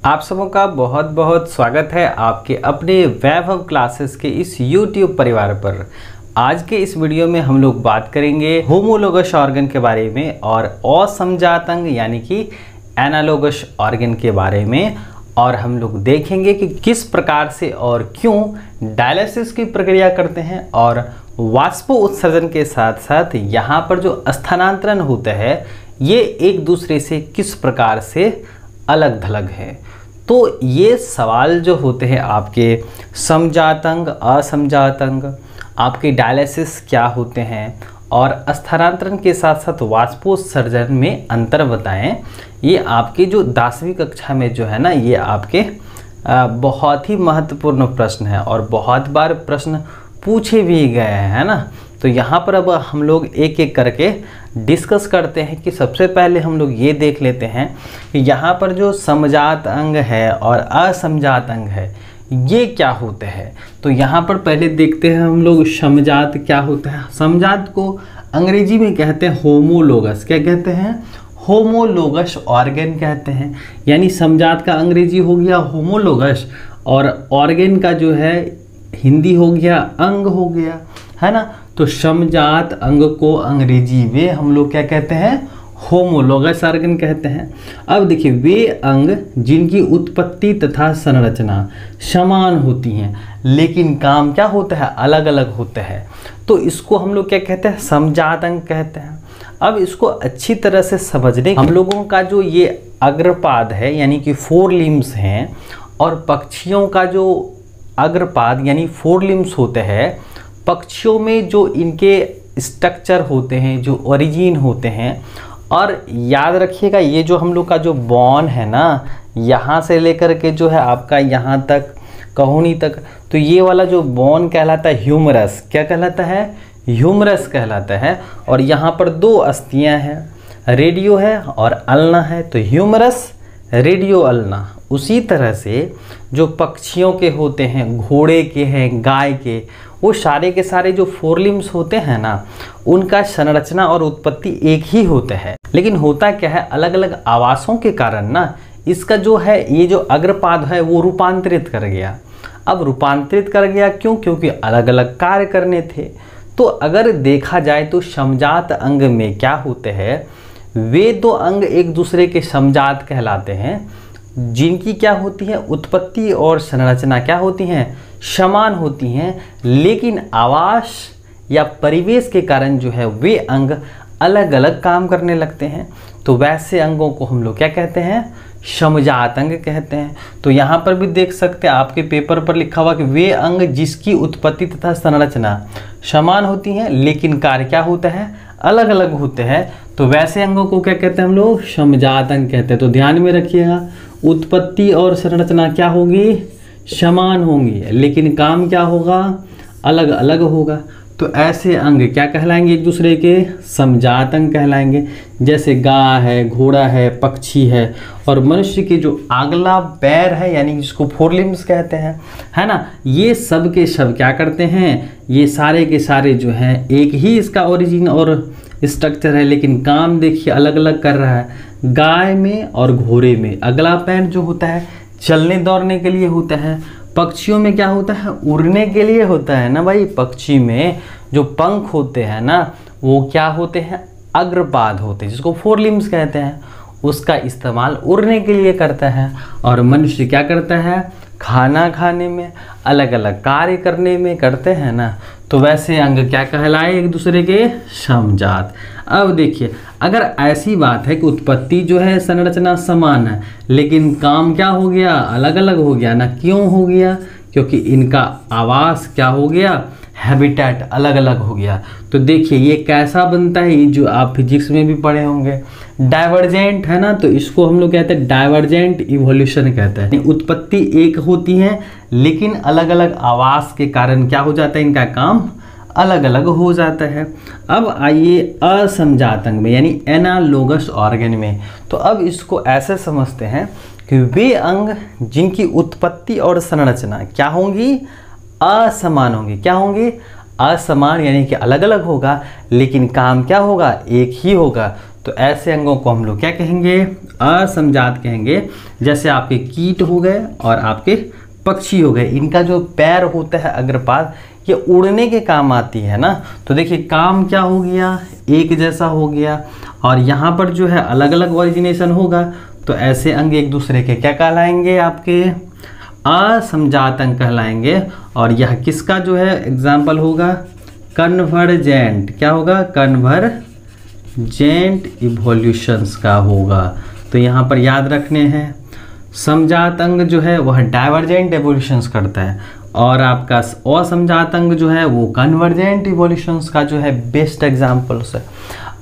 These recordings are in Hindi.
आप सबों का बहुत बहुत स्वागत है आपके अपने वैभव क्लासेस के इस YouTube परिवार पर। आज के इस वीडियो में हम लोग बात करेंगे होमोलोगस ऑर्गन के बारे में और असमजात अंग यानी कि एनालोगस ऑर्गन के बारे में, और हम लोग देखेंगे कि किस प्रकार से और क्यों डायलिसिस की प्रक्रिया करते हैं और वाष्पो उत्सर्जन के साथ साथ यहाँ पर जो स्थानांतरण होता है ये एक दूसरे से किस प्रकार से अलग थलग है। तो ये सवाल जो होते हैं आपके समजात अंग, असमजात अंग, आपके डायलिसिस क्या होते हैं और स्थानांतरण के साथ साथ वाष्पोत्सर्जन में अंतर बताएं, ये आपकी जो 10वीं कक्षा में जो है ना ये आपके बहुत ही महत्वपूर्ण प्रश्न है और बहुत बार प्रश्न पूछे भी गए हैं, है ना। तो यहाँ पर अब हम लोग एक एक करके डिस्कस करते हैं कि सबसे पहले हम लोग ये देख लेते हैं कि यहाँ पर जो समजात अंग है और असमजात अंग है ये क्या होते हैं। तो यहाँ पर पहले देखते हैं हम लोग समजात क्या होता है। समजात को अंग्रेजी में कहते हैं होमोलोगस। क्या कहते हैं? होमोलोगस ऑर्गन कहते हैं। यानी समजात का अंग्रेजी हो गया होमोलोगस और ऑर्गन का जो है हिंदी हो गया अंग हो गया, है ना। तो समजात अंग को अंग्रेजी में हम लोग क्या कहते हैं? होमोलोगस ऑर्गन कहते हैं। अब देखिए वे अंग जिनकी उत्पत्ति तथा संरचना समान होती हैं लेकिन काम क्या होता है? अलग अलग होता है। तो इसको हम लोग क्या कहते हैं? समजात अंग कहते हैं। अब इसको अच्छी तरह से समझने हम लोगों का जो ये अग्रपाद है यानी कि 4 लिम्स हैं और पक्षियों का जो अग्रपाद यानी 4 लिम्स होते हैं, पक्षियों में जो इनके स्ट्रक्चर होते हैं, जो ओरिजिन होते हैं, और याद रखिएगा ये जो हम लोग का जो बोन है ना यहाँ से लेकर के जो है आपका यहाँ तक कहोनी तक, तो ये वाला जो बोन कहलाता है ह्यूमरस। क्या कहलाता है? ह्यूमरस कहलाता है। और यहाँ पर 2 अस्थियाँ हैं, रेडियो है और अल्ना है, तो ह्यूमरस रेडियो अल्ना। उसी तरह से जो पक्षियों के होते हैं, घोड़े के हैं, गाय के, वो सारे के सारे जो 4 लिम्स होते हैं ना उनका संरचना और उत्पत्ति एक ही होता है। लेकिन होता क्या है, अलग अलग आवासों के कारण ना इसका जो है ये जो अग्रपाद है वो रूपांतरित कर गया। अब रूपांतरित कर गया क्यों? क्योंकि अलग अलग कार्य करने थे। तो अगर देखा जाए तो समजात अंग में क्या होते हैं, वे 2 अंग एक दूसरे के समजात कहलाते हैं जिनकी क्या होती है? उत्पत्ति और संरचना क्या होती हैं? समान होती हैं, लेकिन आवास या परिवेश के कारण जो है वे अंग अलग अलग काम करने लगते हैं। तो वैसे अंगों को हम लोग क्या कहते हैं? समजात अंग कहते हैं। तो यहाँ पर भी देख सकते हैं आपके पेपर पर लिखा हुआ कि वे अंग जिसकी उत्पत्ति तथा संरचना समान होती हैं लेकिन कार्य क्या होता है? अलग अलग होते हैं। तो वैसे अंगों को क्या कहते हैं हम लोग? समजात अंग कहते हैं। तो ध्यान में रखिएगा, उत्पत्ति और संरचना क्या होगी? समान होंगी, लेकिन काम क्या होगा? अलग अलग होगा। तो ऐसे अंग क्या कहलाएंगे? एक दूसरे के समजात अंग कहलाएंगे। जैसे गाय है, घोड़ा है, पक्षी है और मनुष्य के जो अगला पैर है यानी जिसको 4 लिम्स कहते हैं, है ना, ये सब के सब क्या करते हैं? ये सारे के सारे जो हैं एक ही इसका ओरिजिन और स्ट्रक्चर है, लेकिन काम देखिए अलग अलग कर रहा है। गाय में और घोड़े में अगला पैर जो होता है चलने दौड़ने के लिए होता है। पक्षियों में क्या होता है? उड़ने के लिए होता है ना भाई। पक्षी में जो पंख होते हैं ना वो क्या होते हैं? अग्रपाद होते हैं, जिसको 4 लिम्स कहते हैं। उसका इस्तेमाल उड़ने के लिए करता है। और मनुष्य क्या करता है? खाना खाने में, अलग अलग कार्य करने में करते हैं ना। तो वैसे अंग क्या कहलाए? एक दूसरे के समजात। अब देखिए अगर ऐसी बात है कि उत्पत्ति जो है संरचना समान है लेकिन काम क्या हो गया? अलग अलग हो गया ना। क्यों हो गया? क्योंकि इनका आवास क्या हो गया? हैबिटेट अलग अलग हो गया। तो देखिए ये कैसा बनता है, ये जो आप फिजिक्स में भी पढ़े होंगे, डाइवर्जेंट है ना। तो इसको हम लोग कहते हैं डाइवर्जेंट इवोल्यूशन कहते हैं। उत्पत्ति एक होती है लेकिन अलग अलग आवास के कारण क्या हो जाता है? इनका काम अलग अलग हो जाता है। अब आइए असमजात अंग में यानी एनालोगस ऑर्गन में। तो अब इसको ऐसे समझते हैं कि वे अंग जिनकी उत्पत्ति और संरचना क्या होंगी? असमान होंगी। क्या होंगी? असमान यानी कि अलग अलग होगा, लेकिन काम क्या होगा? एक ही होगा। तो ऐसे अंगों को हम लोग क्या कहेंगे, असमजात कहेंगे। जैसे आपके कीट हो गए और आपके पक्षी हो गए, इनका जो पैर होता है अग्रपाद, ये उड़ने के काम आती है ना। तो देखिए काम क्या हो गया, एक जैसा हो गया, और यहाँ पर जो है अलग अलग ओरिजिनेशन होगा। तो ऐसे अंग एक दूसरे के क्या कहलाएंगे, आपके असमजात अंग कहलाएंगे। और यह किसका जो है एग्जाम्पल होगा, कन्वर्जेंट, क्या होगा, कन्वर्जेंट इवोल्यूशंस का होगा। तो यहाँ पर याद रखने हैं, समजात अंग जो है वह डाइवर्जेंट इवोल्यूशंस करता है, और आपका असमजात अंग जो है वो कन्वर्जेंट इवोल्यूशंस का जो है बेस्ट एग्जाम्पल्स है।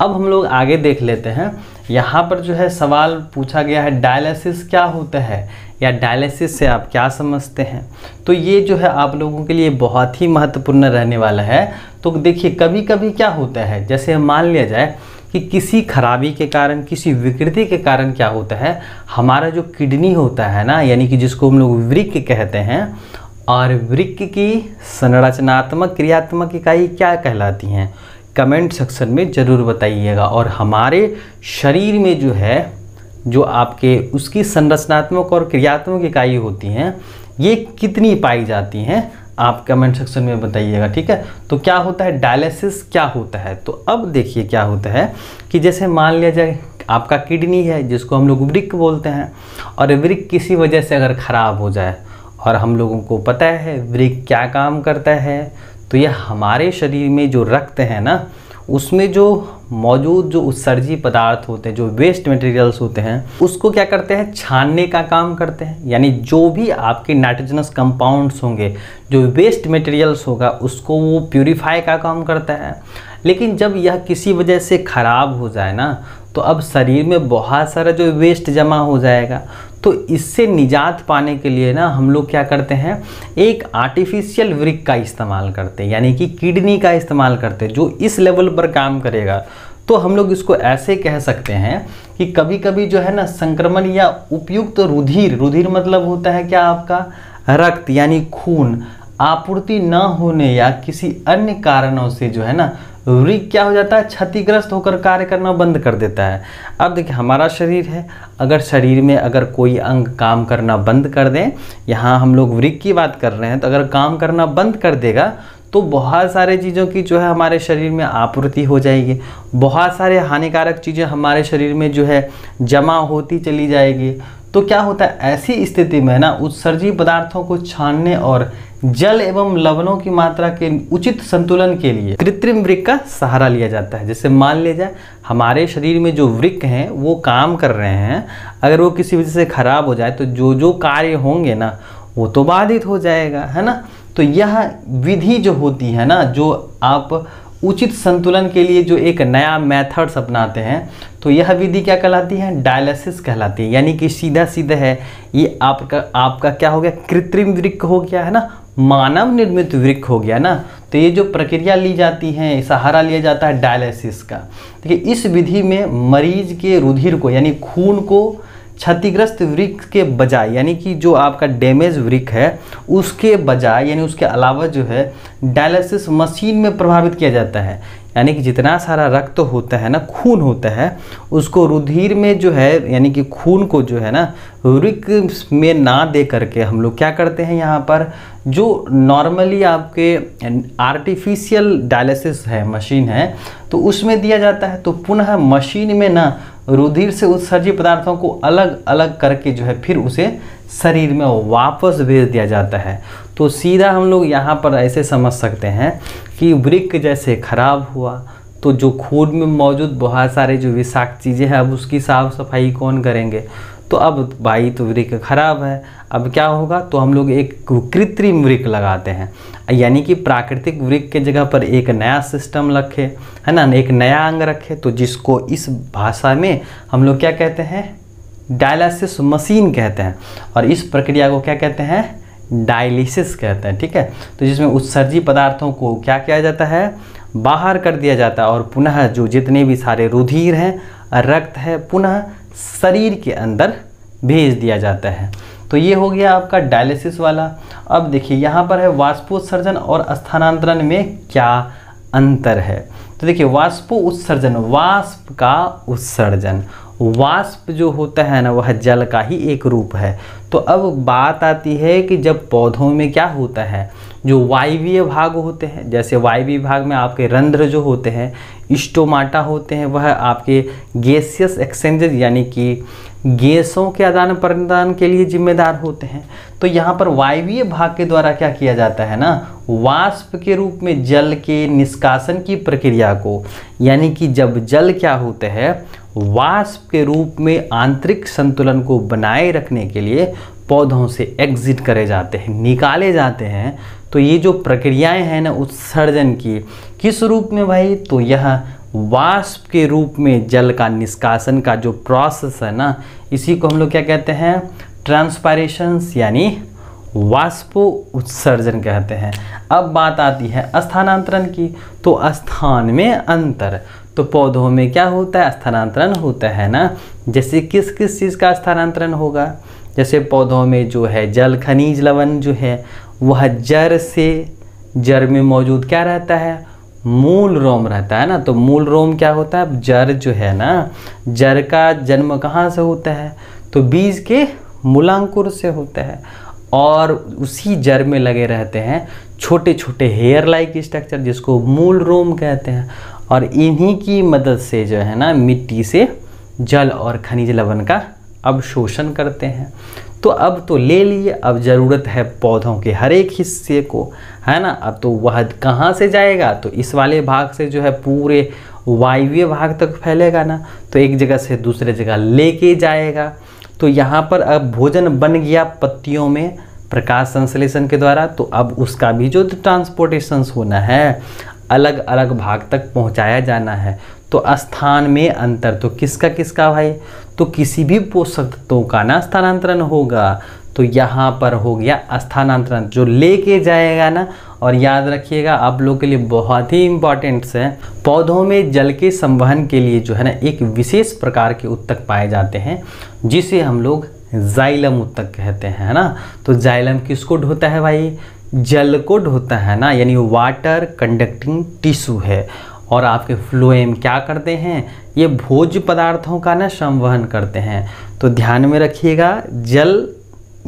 अब हम लोग आगे देख लेते हैं। यहाँ पर जो है सवाल पूछा गया है, डायलिसिस क्या होता है, या डायलिसिस से आप क्या समझते हैं। तो ये जो है आप लोगों के लिए बहुत ही महत्वपूर्ण रहने वाला है। तो देखिए कभी कभी क्या होता है, जैसे मान लिया जाए कि किसी खराबी के कारण, किसी विकृति के कारण क्या होता है, हमारा जो किडनी होता है ना, यानी कि जिसको हम लोग वृक्क कहते हैं, और वृक्क की संरचनात्मक क्रियात्मक इकाई क्या कहलाती हैं, कमेंट सेक्शन में ज़रूर बताइएगा। और हमारे शरीर में जो है, जो आपके उसकी संरचनात्मक और क्रियात्मक इकाई होती हैं, ये कितनी पाई जाती हैं, आप कमेंट सेक्शन में बताइएगा, ठीक है। तो क्या होता है, डायलिसिस क्या होता है। तो अब देखिए क्या होता है कि जैसे मान लिया जाए आपका किडनी है, जिसको हम लोग वृक्क बोलते हैं, और वृक्क किसी वजह से अगर ख़राब हो जाए, और हम लोगों को पता है वृक्क क्या काम करता है, तो यह हमारे शरीर में जो रक्त है ना, उसमें जो मौजूद जो उत्सर्जी पदार्थ होते हैं, जो वेस्ट मटेरियल्स होते हैं, उसको क्या करते हैं, छानने का काम करते हैं। यानी जो भी आपके नाइट्रोजनस कंपाउंड्स होंगे, जो वेस्ट मटेरियल्स होगा, उसको वो प्यूरिफाई का काम करता है। लेकिन जब यह किसी वजह से ख़राब हो जाए ना, तो अब शरीर में बहुत सारा जो वेस्ट जमा हो जाएगा। तो इससे निजात पाने के लिए ना हम लोग क्या करते हैं, एक आर्टिफिशियल वृक्क का इस्तेमाल करते हैं, यानी कि किडनी का इस्तेमाल करते हैं, जो इस लेवल पर काम करेगा। तो हम लोग इसको ऐसे कह सकते हैं कि कभी कभी जो है ना संक्रमण या उपयुक्त रुधिर, रुधिर मतलब होता है क्या, आपका रक्त यानी खून आपूर्ति न होने या किसी अन्य कारणों से जो है ना वृक्क क्या हो जाता है, क्षतिग्रस्त होकर कार्य करना बंद कर देता है। अब देखिए हमारा शरीर है, अगर शरीर में अगर कोई अंग काम करना बंद कर दें, यहाँ हम लोग वृक्क की बात कर रहे हैं, तो अगर काम करना बंद कर देगा तो बहुत सारे चीज़ों की जो है हमारे शरीर में आपूर्ति हो जाएगी, बहुत सारे हानिकारक चीज़ें हमारे शरीर में जो है जमा होती चली जाएगी। तो क्या होता है ऐसी स्थिति में ना, उत्सर्जी पदार्थों को छानने और जल एवं लवणों की मात्रा के उचित संतुलन के लिए कृत्रिम वृक्क का सहारा लिया जाता है। जैसे मान लिया जाए हमारे शरीर में जो वृक्क हैं वो काम कर रहे हैं, अगर वो किसी वजह से खराब हो जाए तो जो जो कार्य होंगे ना वो तो बाधित हो जाएगा, है ना। तो यह विधि जो होती है ना, जो आप उचित संतुलन के लिए जो एक नया मेथड्स अपनाते हैं, तो यह विधि क्या कहलाती है, डायलिसिस कहलाती है। यानी कि सीधा सीधा है ये आपका क्या हो गया, कृत्रिम वृक्क हो गया, है ना, मानव निर्मित वृक्क हो गया ना। तो ये जो प्रक्रिया ली जाती है, सहारा लिया जाता है डायलिसिस का। देखिए इस विधि में मरीज के रुधिर को यानी खून को क्षतिग्रस्त वृक्क के बजाय, यानी कि जो आपका डैमेज वृक्क है उसके बजाय यानी उसके अलावा जो है डायलिसिस मशीन में प्रभावित किया जाता है। यानी कि जितना सारा रक्त होता है ना, खून होता है, उसको रुधिर में जो है यानी कि खून को जो है ना वृक्क में ना दे करके हम लोग क्या करते हैं, यहाँ पर जो नॉर्मली आपके आर्टिफिशियल डायलिसिस है मशीन है तो उसमें दिया जाता है। तो पुनः मशीन में ना रुधिर से उत्सर्जी पदार्थों को अलग अलग करके जो है फिर उसे शरीर में वापस भेज दिया जाता है। तो सीधा हम लोग यहाँ पर ऐसे समझ सकते हैं कि वृक्क जैसे खराब हुआ तो जो खून में मौजूद बहुत सारे जो विषाक्त चीज़ें हैं अब उसकी साफ सफाई कौन करेंगे। तो अब भाई तो वृक्क खराब है, अब क्या होगा, तो हम लोग एक कृत्रिम वृक्क लगाते हैं, यानी कि प्राकृतिक वृक्क के जगह पर एक नया सिस्टम रखे, है ना, एक नया अंग रखे। तो जिसको इस भाषा में हम लोग क्या कहते हैं, डायलिसिस मशीन कहते हैं, और इस प्रक्रिया को क्या कहते हैं, डायलिसिस कहते हैं, ठीक है। तो जिसमें उत्सर्जी पदार्थों को क्या किया जाता है, बाहर कर दिया जाता है, और पुनः जो जितने भी सारे रुधिर हैं, रक्त है, पुनः शरीर के अंदर भेज दिया जाता है। तो ये हो गया आपका डायलिसिस वाला। अब देखिए यहाँ पर है वाष्पोत्सर्जन और स्थानांतरण में क्या अंतर है। तो देखिए वाष्पो उत्सर्जन, वाष्प का उत्सर्जन, वाष्प जो होता है ना वह जल का ही एक रूप है। तो अब बात आती है कि जब पौधों में क्या होता है, जो वायवीय भाग होते हैं, जैसे वायवीय भाग में आपके रंध्र जो होते हैं, स्टोमाटा होते हैं, वह आपके गैसियस एक्सचेंजेस यानी कि गैसों के आदान प्रदान के लिए जिम्मेदार होते हैं। तो यहाँ पर वायवीय भाग के द्वारा क्या किया जाता है ना, वाष्प के रूप में जल के निष्कासन की प्रक्रिया को, यानी कि जब जल क्या होते हैं वाष्प के रूप में आंतरिक संतुलन को बनाए रखने के लिए पौधों से एग्जिट करे जाते हैं, निकाले जाते हैं। तो ये जो प्रक्रियाएं हैं ना उत्सर्जन की, किस रूप में भाई, तो यह वाष्प के रूप में जल का निष्कासन का जो प्रोसेस है ना, इसी को हम लोग क्या कहते हैं, ट्रांसपायरेशंस यानी वाष्पो उत्सर्जन कहते हैं। अब बात आती है स्थानांतरण की। तो स्थान में अंतर, तो पौधों में क्या होता है, स्थानांतरण होता है ना। जैसे किस किस चीज़ का स्थानांतरण होगा, जैसे पौधों में जो है जल खनिज लवण जो है वह जड़ से, जड़ में मौजूद क्या रहता है, मूल रोम रहता है ना। तो मूल रोम क्या होता है, जड़ जो है ना, जड़ का जन्म कहाँ से होता है, तो बीज के मूलांकुर से होता है, और उसी जड़ में लगे रहते हैं छोटे छोटे हेयर लाइक स्ट्रक्चर जिसको मूल रोम कहते हैं, और इन्हीं की मदद से जो है ना मिट्टी से जल और खनिज लवण का अवशोषण करते हैं। तो अब तो ले लिए, अब ज़रूरत है पौधों के हर एक हिस्से को, है ना। अब तो वह कहाँ से जाएगा, तो इस वाले भाग से जो है पूरे वायवीय भाग तक फैलेगा ना, तो एक जगह से दूसरे जगह लेके जाएगा। तो यहाँ पर अब भोजन बन गया पत्तियों में प्रकाश संश्लेषण के द्वारा, तो अब उसका भी जो ट्रांसपोर्टेशन होना है अलग अलग भाग तक पहुँचाया जाना है। तो स्थान में अंतर, तो किसका किसका भाई, तो किसी भी पोषक तत्वों का ना स्थानांतरण होगा। तो यहाँ पर हो गया स्थानांतरण जो लेके जाएगा ना। और याद रखिएगा आप लोग के लिए बहुत ही इम्पॉर्टेंट है, पौधों में जल के संवहन के लिए जो है ना एक विशेष प्रकार के उत्तक पाए जाते हैं जिसे हम लोग जाइलम उत्तक कहते हैं, है ना। तो जाइलम किसको ढोता है भाई, जल को ढोता है ना, यानी वाटर कंडक्टिंग टिश्यू है। और आपके फ्लोएम क्या करते हैं, ये भोज्य पदार्थों का ना संवहन करते हैं। तो ध्यान में रखिएगा जल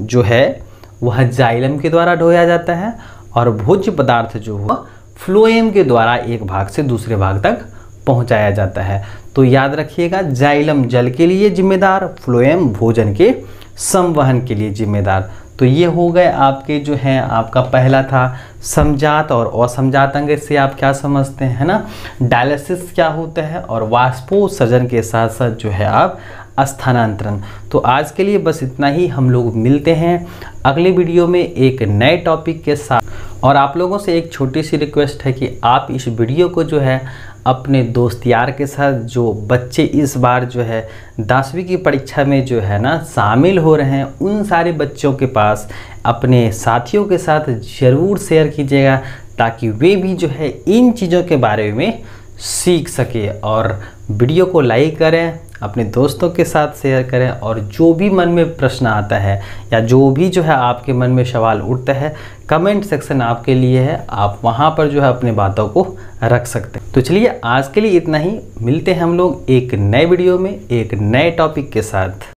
जो है वह जाइलम के द्वारा ढोया जाता है, और भोज्य पदार्थ जो हो फ्लोएम के द्वारा एक भाग से दूसरे भाग तक पहुंचाया जाता है। तो याद रखिएगा जाइलम जल के लिए जिम्मेदार, फ्लोएम भोजन के संवहन के लिए जिम्मेदार। तो ये हो गए आपके जो है, आपका पहला था समजात और असमजात अंग से आप क्या समझते हैं ना, डायलिसिस क्या होता है, और वाष्पोत्सर्जन के साथ साथ जो है आप स्थानांतरण। तो आज के लिए बस इतना ही, हम लोग मिलते हैं अगले वीडियो में एक नए टॉपिक के साथ। और आप लोगों से एक छोटी सी रिक्वेस्ट है कि आप इस वीडियो को जो है अपने दोस्त यार के साथ, जो बच्चे इस बार जो है 10वीं की परीक्षा में जो है ना शामिल हो रहे हैं, उन सारे बच्चों के पास अपने साथियों के साथ ज़रूर शेयर कीजिएगा, ताकि वे भी जो है इन चीज़ों के बारे में सीख सके। और वीडियो को लाइक करें, अपने दोस्तों के साथ शेयर करें, और जो भी मन में प्रश्न आता है या जो भी जो है आपके मन में सवाल उठता है, कमेंट सेक्शन आपके लिए है, आप वहां पर जो है अपने बातों को रख सकते हैं। तो चलिए आज के लिए इतना ही, मिलते हैं हम लोग एक नए वीडियो में एक नए टॉपिक के साथ।